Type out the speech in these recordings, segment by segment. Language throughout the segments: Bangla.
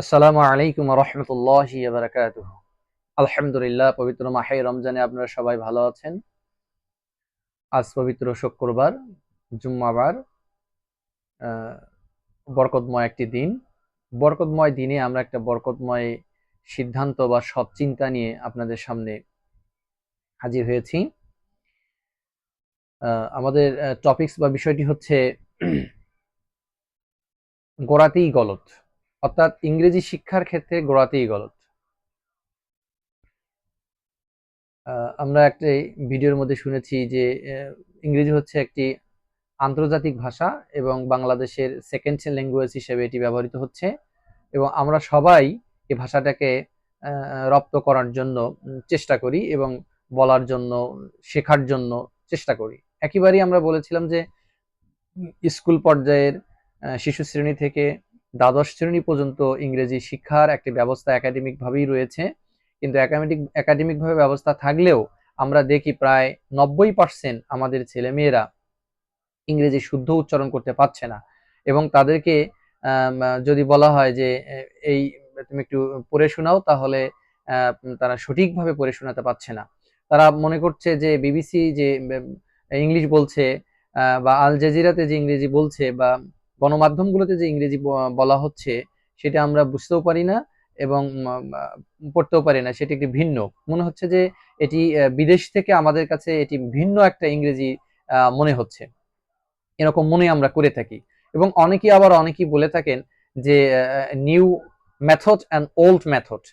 আসসালামু আলাইকুম ওয়া রাহমাতুল্লাহি ওয়া বারাকাতুহু। আলহামদুলিল্লাহ, পবিত্র মাহে রমজানে আপনারা সবাই ভালো আছেন। আজ পবিত্র শুক্রবার, জুম্মাবার, আহ, বরকতময় একটি দিন। বরকতময় দিনে আমরা একটা বরকতময় সিদ্ধান্ত বা সৎ চিন্তা নিয়ে আপনাদের সামনে হাজির হয়েছি। আমাদের টপিকস বা বিষয়টি হচ্ছে গোড়াতেই গলত, অর্থাৎ ইংরেজি শিক্ষার ক্ষেত্রে গোড়াতেই গলত। আমরা একটি ভিডিওর মধ্যে শুনেছি যে ইংরেজি হচ্ছে একটি আন্তর্জাতিক ভাষা এবং বাংলাদেশের সেকেন্ড ল্যাঙ্গুয়েজ হিসেবে এটি ব্যবহৃত হচ্ছে, এবং আমরা সবাই এই ভাষাটাকে রপ্ত করার জন্য চেষ্টা করি এবং বলার জন্য, শেখার জন্য চেষ্টা করি। একেবারেই আমরা বলেছিলাম যে স্কুল পর্যায়ের শিশু শ্রেণী থেকে দ্বাদশ শ্রেণী পর্যন্ত ইংরেজি শিক্ষার একটি ব্যবস্থা একাডেমিকভাবেই রয়েছে। কিন্তু একাডেমিকভাবে ব্যবস্থা থাকলেও আমরা দেখি প্রায় 90% আমাদের ছেলেমেয়েরা ইংরেজি শুদ্ধ উচ্চারণ করতে পারছে না, এবং তাদেরকে যদি বলা হয় যে এই তুমি একটু পড়ে শোনাও, তাহলে তারা সঠিকভাবে পড়ে শোনাতে পারছে না। তারা মনে করছে যে বিবিসি যে ইংলিশ বলছে, বা আল জাজিরাতে যে ইংরেজি বলছে, বা গণমাধ্যমগুলোতে যে ইংরেজি বলা হচ্ছে, সেটা আমরা বুঝতেও পারি না এবং পড়তেও পারি না। সেটি একটি ভিন্ন মনে হচ্ছে, যে এটি বিদেশ থেকে আমাদের কাছে এটি ভিন্ন একটা ইংরেজি মনে হচ্ছে। এরকম মনে আমরা করে থাকি, এবং অনেকেই বলে থাকেন যে new method and old method,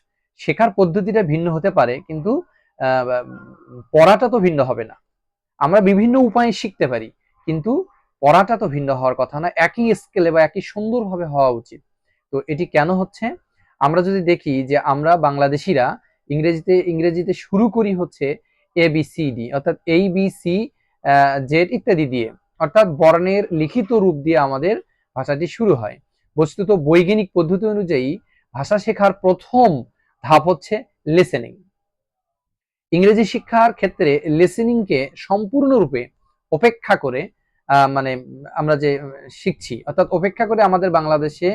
শেখার পদ্ধতিটা ভিন্ন হতে পারে, কিন্তু পড়াটা তো ভিন্ন হবে না। আমরা বিভিন্ন উপায়ে শিখতে পারি, কিন্তু পড়াটা তো ভিন্ন হওয়ার কথা না, একই স্কেলে বা একই সুন্দরভাবে হওয়া উচিত। তো এটি কেন হচ্ছে? আমরা যদি দেখি যে আমরা বাংলাদেশিরা ইংরেজিতে শুরু করি হচ্ছে ABCD, অর্থাৎ ABC, জেড ইত্যাদি দিয়ে, অর্থাৎ বর্ণের লিখিত রূপ দিয়ে আমাদের ভাষাটি শুরু হয়। বস্তুত বৈজ্ঞানিক পদ্ধতি অনুযায়ী ভাষা শেখার প্রথম ধাপ হচ্ছে লিসেনিং। ইংরেজি শিক্ষার ক্ষেত্রে লিসেনিংকে সম্পূর্ণরূপে উপেক্ষা করে, মানে আমরা যে শিখছি, অর্থাৎ উপেক্ষা করে আমাদের বাংলাদেশে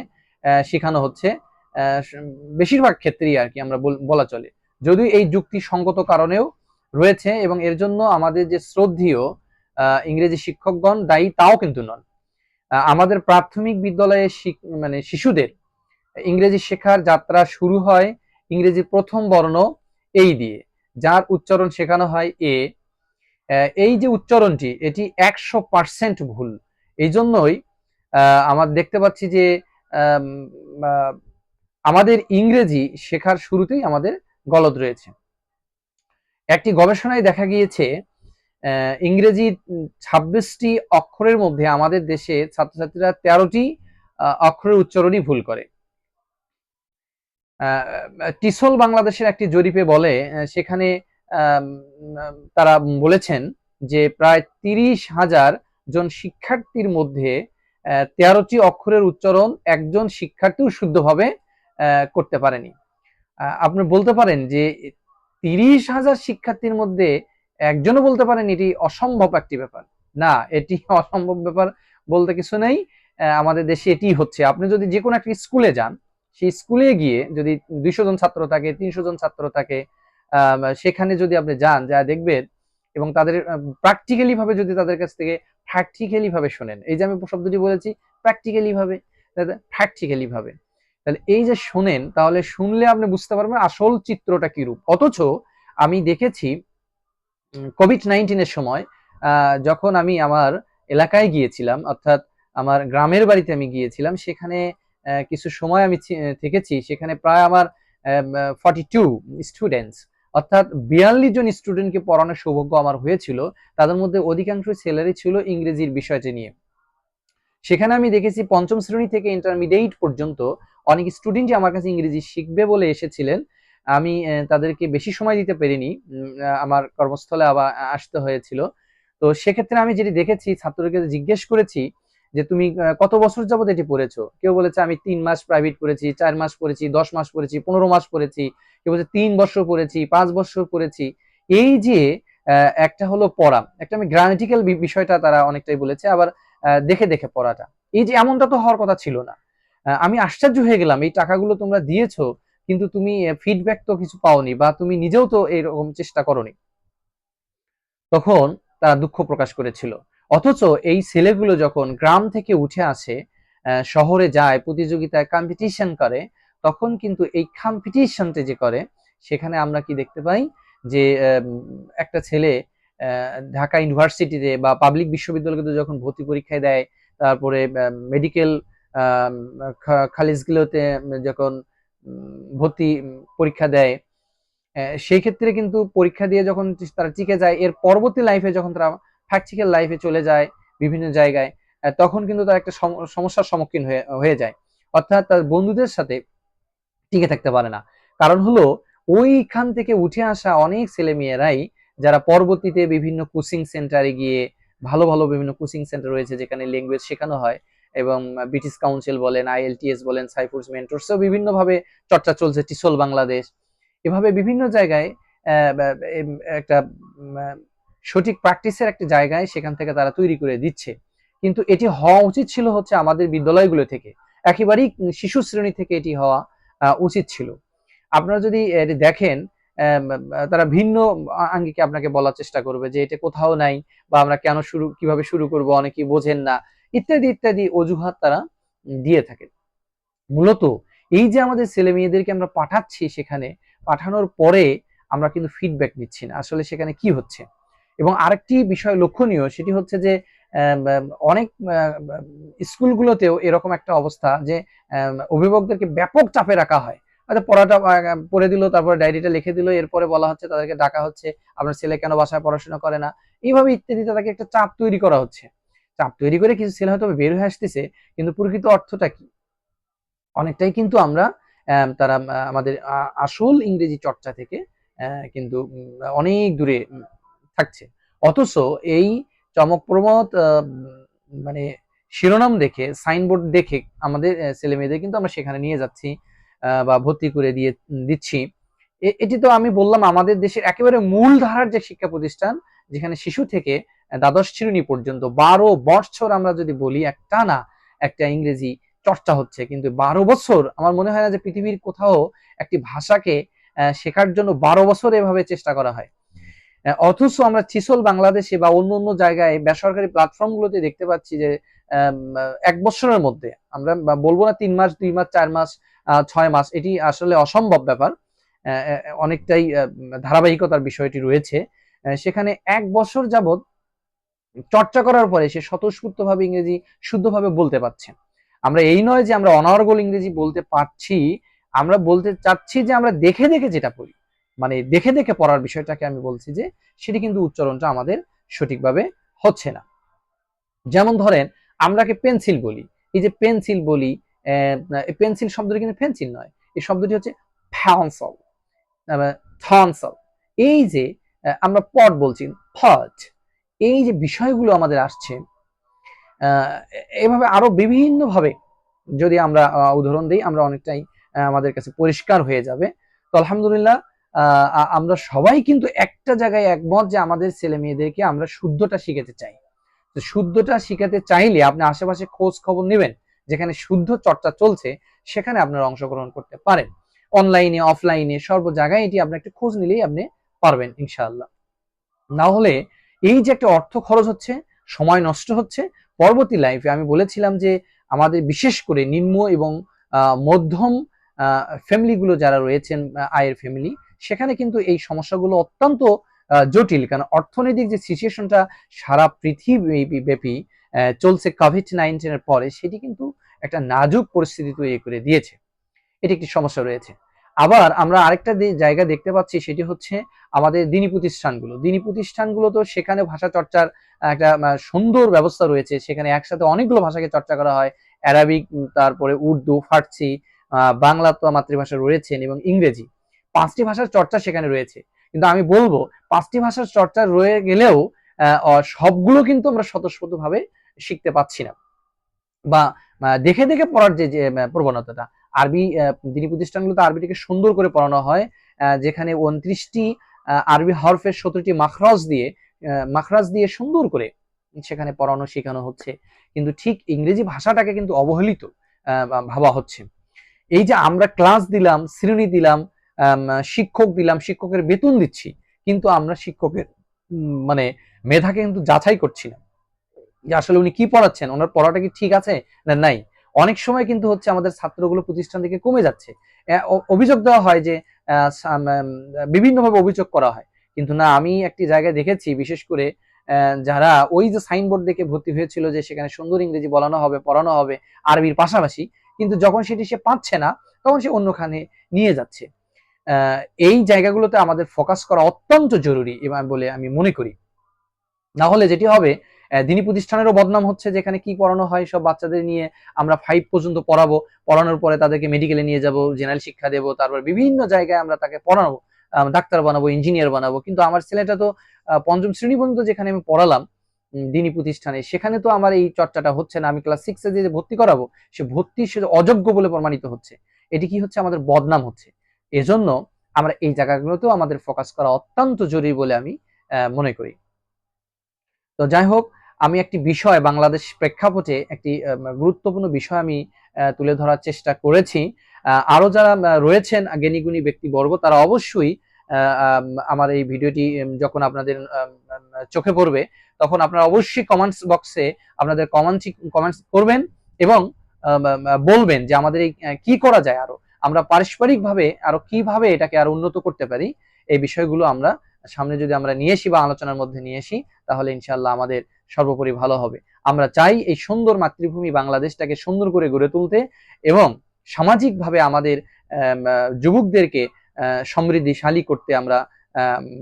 শেখানো হচ্ছে বেশিরভাগ ক্ষেত্রেই আর কি, আমরা বলা চলে। যদিও এই যুক্তিসঙ্গত কারণেও রয়েছে, এবং এর জন্য আমাদের যে শ্রদ্ধেয় ইংরেজি শিক্ষকগণ দায়ী তাও কিন্তু নন। আমাদের প্রাথমিক বিদ্যালয়ে মানে শিশুদের ইংরেজি শেখার যাত্রা শুরু হয় ইংরেজির প্রথম বর্ণ এই দিয়ে, যার উচ্চারণ শেখানো হয় এ। এই যে উচ্চারণটি, এটি 100% ভুল। এই জন্যই আমরা দেখতে পাচ্ছি যে আমাদের ইংরেজি শেখার শুরুতেই আমাদের গলদ রয়েছে। একটি গবেষণায় দেখা গিয়েছে ইংরেজি 26টি অক্ষরের মধ্যে আমাদের দেশে ছাত্রছাত্রীরা 13টি অক্ষরের উচ্চারণই ভুল করে। টিসল বাংলাদেশের একটি জরিপে বলে, সেখানে তারা বলেছেন যে প্রায় 30,000 জন শিক্ষার্থীর মধ্যে 13টি অক্ষরের উচ্চারণ একজন শিক্ষার্থীও শুদ্ধভাবে করতে পারেনি। আপনি বলতে পারেন যে 30,000 শিক্ষার্থীর মধ্যে একজনও বলতে পারেন, এটি অসম্ভব একটি ব্যাপার। না, এটি অসম্ভব ব্যাপার বলতে কিছু নেই। আমাদের দেশে এটি হচ্ছে। আপনি যদি যে কোনো একটা স্কুলে যান, সেই স্কুলে গিয়ে যদি 200 জন ছাত্র থাকে, 300 জন ছাত্র থাকে, সেখানে যদি আপনি যান, যা দেখবেন, এবং তাদের প্র্যাকটিক্যালি ভাবে যদি তাদের কাছ থেকে প্র্যাকটিক্যালি ভাবে শোনেন, এই যে আমি শব্দটি বলেছি প্র্যাকটিক্যালি ভাবে, প্র্যাকটিক্যালি ভাবে, তাহলে এই যে শোনেন, তাহলে শুনলে আপনি বুঝতে পারবেন আসল চিত্রটা কি রূপ। অথচ আমি দেখেছি কোভিড-19 এর সময় যখন আমি আমার এলাকায় গিয়েছিলাম, অর্থাৎ আমার গ্রামের বাড়িতে আমি গিয়েছিলাম, সেখানে কিছু সময় আমি থেকেছি। সেখানে প্রায় আমার 42 স্টুডেন্টস, অর্থাৎ 42 জন স্টুডেন্টকে পড়ানোর সৌভাগ্য আমার হয়েছিল। তাদের মধ্যে অধিকাংশ ছেলেরই ছিল ইংরেজির বিষয়টি নিয়ে। সেখানে আমি দেখেছি পঞ্চম শ্রেণী থেকে ইন্টারমিডিয়েট পর্যন্ত অনেক স্টুডেন্টই আমার কাছে ইংরেজি শিখবে বলে এসেছিলেন। আমি তাদেরকে বেশি সময় দিতে পারিনি, আমার কর্মস্থলে আবার আসতে হয়েছিল। তো সেক্ষেত্রে আমি যেটি দেখেছি, ছাত্রদেরকে জিজ্ঞেস করেছি যে তুমি কত বছর যাবত এটি পড়েছো? কেউ বলেছে আমি 3 মাস প্রাইভেট পড়েছি, 4 মাস পড়েছি, 10 মাস পড়েছি, 15 মাস পড়েছি, কেউ বলছে 3 বছর পড়েছি, 5 বছর পড়েছি। এই যে একটা হলো পড়া, একটা আমি গ্রামেটিক্যাল বিষয়টা তারা অনেকটাই বলেছে, আবার দেখে দেখে পড়াটা, এই যে এমনটা তো হওয়ার কথা ছিল না। আমি আশ্চর্য হয়ে গেলাম, এই টাকাগুলো তোমরা দিয়েছো কিন্তু তুমি ফিডব্যাক তো কিছু পাওনি, বা তুমি নিজেও তো এরকম চেষ্টা করোনি। তখন তারা দুঃখ প্রকাশ করেছিল। অথচ এই ছেলেগুলো যখন গ্রাম থেকে উঠে আসে, শহরে যায়, প্রতিযোগিতায় কম্পিটিশন করে, তখন কিন্তু এই কম্পিটিশনটা যে করে, সেখানে আমরা কি দেখতে পাই যে একটা ছেলে ঢাকা ইউনিভার্সিটিতে বা পাবলিক বিশ্ববিদ্যালয়গুলোতে যখন ভর্তি পরীক্ষায় দেয়, তারপরে মেডিকেল খালিজগুলোতে যখন ভর্তি পরীক্ষা দেয়, সেই ক্ষেত্রে কিন্তু পরীক্ষা দিয়ে যখন তারা টিকে যায়, এর পরবর্তী লাইফে যখন তারা প্র্যাকটিক্যাল লাইফে চলে যায় বিভিন্ন জায়গায়, তখন কিন্তু তারা একটা সমস্যার সম্মুখীন হয়ে যায়। অর্থাৎ তার বন্ধুদের সাথে টিকে থাকতে পারে না। কারণ হলো ওইখান থেকে উঠে আসা অনেক ছেলে মেয়েরাই যারা পরবর্তীতে বিভিন্ন কোচিং সেন্টারে গিয়ে, ভালো ভালো বিভিন্ন কোচিং সেন্টার রয়েছে যেখানে ল্যাঙ্গুয়েজ শেখানো হয়, এবং ব্রিটিশ কাউন্সিল বলেন, আইএলটিএস বলেন, সাইফুরস মেন্টরসও বিভিন্নভাবে চর্চা চলছে, টিসল বাংলাদেশ, এভাবে বিভিন্ন জায়গায় একটা সঠিক প্র্যাকটিসের একটা জায়গায় সেখান থেকে তারা তৈরি করে দিচ্ছে। কিন্তু এটি হওয়া উচিত ছিল হচ্ছে আমাদের বিদ্যালয়গুলো থেকে, একেবারেই শিশু শ্রেণী থেকে এটি হওয়া উচিত ছিল। আপনারা যদি এটি দেখেন, তারা ভিন্ন আঙ্গিকে আপনাকে বলার চেষ্টা করবে যে এটা কোথাও নাই, বা আমরা কেন কিভাবে শুরু করব, অনেকেই বোঝেন না, ইত্যাদি ইত্যাদি অজুহাত তারা দিয়ে থাকে। মূলত এই যে আমাদের ছেলে মেয়েদেরকে আমরা পাঠাচ্ছি, সেখানে পাঠানোর পরে আমরা কিন্তু ফিডব্যাক নিচ্ছি না আসলে সেখানে কি হচ্ছে। এবং আরেকটি বিষয় লক্ষণীয়, সেটি হচ্ছে যে অনেক স্কুলগুলোতেও এরকম একটা অবস্থা যে অভিভাবকদেরকে ব্যাপক চাপে রাখা হয়। হয়তো পড়াটা পড়ে দিল, তারপরে ডায়েরিটা লিখে দিল, এরপরে বলা হচ্ছে, তাদেরকে ডাকা হচ্ছে, আপনার ছেলে কেন বাসায় পড়াশোনা করে না, এইভাবে ইত্যাদি তাদেরকে একটা চাপ তৈরি করা হচ্ছে। চাপ তৈরি করে কিছু ছেলে হয়তো বের হয়ে আসতেছে, কিন্তু প্রকৃত অর্থটা কি? অনেকটাই কিন্তু আমরা তারা আমাদের আসল ইংরেজি চর্চা থেকে কিন্তু অনেক দূরে থাকছে। অথচ এই চমকপ্রমোদ মানে শিরোনাম দেখে, সাইনবোর্ড দেখে আমাদের ছেলে মেয়েদের কিন্তু আমরা সেখানে নিয়ে যাচ্ছি, বা ভর্তি করে দিচ্ছি। এটি তো আমি বললাম আমাদের দেশের একেবারে মূল ধারার যে শিক্ষা প্রতিষ্ঠান, যেখানে শিশু থেকে দ্বাদশ শ্রেণী পর্যন্ত 12 বছর আমরা যদি বলি একটানা একটা ইংরেজি চর্চা হচ্ছে, কিন্তু 12 বছর আমার মনে হয় না যে পৃথিবীর কোথাও একটি ভাষাকে শেখার জন্য 12 বছর এভাবে চেষ্টা করা হয়। অথচ আমরা চিসল বাংলাদেশে বা অন্য অন্য জায়গায় বেসরকারি প্ল্যাটফর্মগুলোতে দেখতে পাচ্ছি যে 1 বছরের মধ্যে, আমরা বলবো না 3 মাস, 2 মাস, 4 মাস, 6 মাস, এটি আসলে অসম্ভব ব্যাপার, অনেকটাই ধারাবাহিকতার বিষয়টি রয়েছে। সেখানে 1 বছর যাবৎ চর্চা করার পরে সে স্বতঃস্ফূর্তভাবে ইংরেজি শুদ্ধভাবে বলতে পারছে। আমরা এই নয় যে আমরা অনর্গল ইংরেজি বলতে পারছি, আমরা বলতে চাচ্ছি যে আমরা দেখে দেখে যেটা পড়ি, মানে দেখে দেখে পড়ার বিষয়টাকে আমি বলছি যে সেটি কিন্তু উচ্চারণটা আমাদের সঠিকভাবে হচ্ছে না। যেমন ধরেন আমরা কি পেন্সিল বলি, এই যে পেন্সিল বলি, পেন্সিল শব্দটি কিন্তু পেন্সিল নয়, এই শব্দটি হচ্ছে ফ্যান্সল, থনসল। এই যে আমরা পট বলছি, ফট, এই যে বিষয়গুলো আমাদের আসছে, এভাবে আরো বিভিন্ন ভাবে যদি আমরা উদাহরণ দিই, আমরা অনেকটাই আমাদের কাছে পরিষ্কার হয়ে যাবে। তো আলহামদুলিল্লাহ, আমরা সবাই কিন্তু একটা জায়গায় একমত যে আমাদের ছেলে মেয়েদেরকে আমরা শুদ্ধটা শিখাতে চাই। তো শুদ্ধটা শিখাতে চাইলে আপনি আশেপাশে খোঁজ খবর নেবেন, যেখানে শুদ্ধ চর্চা চলছে সেখানে আপনারা অংশগ্রহণ করতে পারেন। অনলাইনে, অফলাইনে, সর্ব জায়গায় এটি আপনি একটু খোঁজ নিলেই আপনি পারবেন ইনশাআল্লাহ। না হলে এই যে একটা অর্থ খরচ হচ্ছে, সময় নষ্ট হচ্ছে, পরবর্তী লাইফে আমি বলেছিলাম যে আমাদের বিশেষ করে নিম্ন এবং মধ্যম ফ্যামিলিগুলো যারা রয়েছেন, আয়ের ফ্যামিলি, সেখানে কিন্তু এই সমস্যাগুলো অত্যন্ত জটিল। কারণ অর্থনৈতিক যে সিচুয়েশনটা সারা পৃথিবী ব্যাপী চলছে কোভিড-19 এর পরে, সেটি কিন্তু একটা নাজুক পরিস্থিতি তৈরি করে দিয়েছে। এটি একটি সমস্যা রয়েছে। আবার আমরা আরেকটা জায়গা দেখতে পাচ্ছি, সেটি হচ্ছে আমাদের দিনী প্রতিষ্ঠানগুলো। দিনী প্রতিষ্ঠানগুলো তো সেখানে ভাষা চর্চার একটা সুন্দর ব্যবস্থা রয়েছে, সেখানে একসাথে অনেকগুলো ভাষাকে চর্চা করা হয়, অ্যারাবিক, তারপরে উর্দু, ফার্সি, বাংলা তো মাতৃভাষা রয়েছেন, এবং ইংরেজি, 5টি ভাষার চর্চা সেখানে রয়েছে। কিন্তু আমি বলবো 5টি ভাষার চর্চা রয়ে গেলেও সবগুলো কিন্তু আমরা স্বতঃস্ফূর্তভাবে শিখতে পাচ্ছি না, বা দেখে দেখে পড়ার যে প্রবণতাটা। আরবি দিনী প্রতিষ্ঠানগুলোতে আরবিটাকে সুন্দর করে পড়ানো হয়, যেখানে 29টি আরবি হরফের 17টি মাখরাজ দিয়ে সুন্দর করে সেখানে পড়ানো শেখানো হচ্ছে। কিন্তু ঠিক ইংরেজি ভাষাটাকে কিন্তু অবহেলিত, ভাবা হচ্ছে। এই যে আমরা ক্লাস দিলাম, শ্রেণী দিলাম, শিক্ষক দিলাম, শিক্ষকের বেতন দিচ্ছি, কিন্তু আমরা শিক্ষকের মানে মেধাকে কিন্তু যাচাই করছি না যে আসলে উনি কি পড়াচ্ছেন, ওনার পড়াটা কি ঠিক আছে না নাই। অনেক সময় কিন্তু হচ্ছে আমাদের ছাত্রগুলো প্রতিষ্ঠান থেকে কমে যাচ্ছে। অভিযোগ দেওয়া হয় যে বিভিন্নভাবে অভিযোগ করা হয়, কিন্তু না, আমি একটি জায়গায় দেখেছি, বিশেষ করে যারা ওই যে সাইনবোর্ড দেখে ভর্তি হয়েছিল যে সেখানে সুন্দর ইংরেজি বলানো হবে, পড়ানো হবে আরবির পাশাপাশি, কিন্তু যখন সেটি সে পাচ্ছে না তখন সে অন্যখানে নিয়ে যাচ্ছে। এই জায়গাগুলোতে আমাদের ফোকাস করা অত্যন্ত জরুরি এবং বলে আমি মনে করি। না হলে যেটি হবে, দিনী প্রতিষ্ঠানেরও বদনাম হচ্ছে, যেখানে কি পড়ানো হয় সব বাচ্চাদের নিয়ে আমরা 5 পর্যন্ত পড়াবো, পড়ানোর পরে তাদেরকে মেডিকেলে নিয়ে যাব, জেনারেল শিক্ষা দেবো, তারপর বিভিন্ন জায়গায় আমরা তাকে পড়াবো, ডাক্তার বানাবো, ইঞ্জিনিয়ার বানাবো, কিন্তু আমার ছেলেটা তো 5ম শ্রেণী পর্যন্ত যেখানে আমি পড়ালাম দিনী প্রতিষ্ঠানে, সেখানে তো আমার এই চর্চাটা হচ্ছে না। আমি ক্লাস 6 যে ভর্তি করাবো, সে অযোগ্য বলে প্রমাণিত হচ্ছে। এটি কি হচ্ছে, আমাদের বদনাম হচ্ছে। এজন্য আমরা এই জায়গাগুলোতেও আমাদের ফোকাস করা অত্যন্ত জরুরি বলে আমি মনে করি। তো যাই হোক, আমি একটি বিষয়, বাংলাদেশ প্রেক্ষাপটে একটি গুরুত্বপূর্ণ বিষয় আমি তুলে ধরার চেষ্টা করেছি। আরো যারা রয়েছেন জ্ঞানীগুণী ব্যক্তিবর্গ, তারা অবশ্যই আমার এই ভিডিওটি যখন আপনাদের চোখে পড়বে, তখন আপনারা অবশ্যই কমেন্টস বক্সে আপনাদের কমেন্টস করবেন এবং বলবেন যে আমাদের এই কি করা যায়, আরো আমরা পারস্পরিকভাবে আরো কিভাবে এটাকে আরো উন্নত করতে পারি। এই বিষয়গুলো আমরা সামনে যদি আমরা নিয়ে আসি বা আলোচনার মধ্যে নিয়ে আসি, তাহলে ইনশাআল্লাহ আমাদের সর্বোপরি ভালো হবে। আমরা চাই এই সুন্দর মাতৃভূমি বাংলাদেশটাকে সুন্দর করে গড়ে তুলতে এবং সামাজিকভাবে আমাদের যুবকদেরকে সমৃদ্ধিশালী করতে আমরা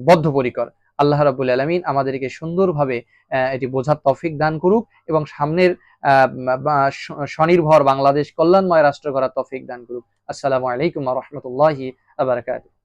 বদ্ধপরিকর। আল্লাহ রাব্বুল আলামিন আমাদেরকে সুন্দরভাবে এটি বোঝার তৌফিক দান করুক এবং সামনের স্বনির্ভর বাংলাদেশ, কল্যাণময় রাষ্ট্র গড়ার তৌফিক দান করুক। আসসালামু আলাইকুম ওয়া রাহমাতুল্লাহি ওয়া বারাকাতুহু।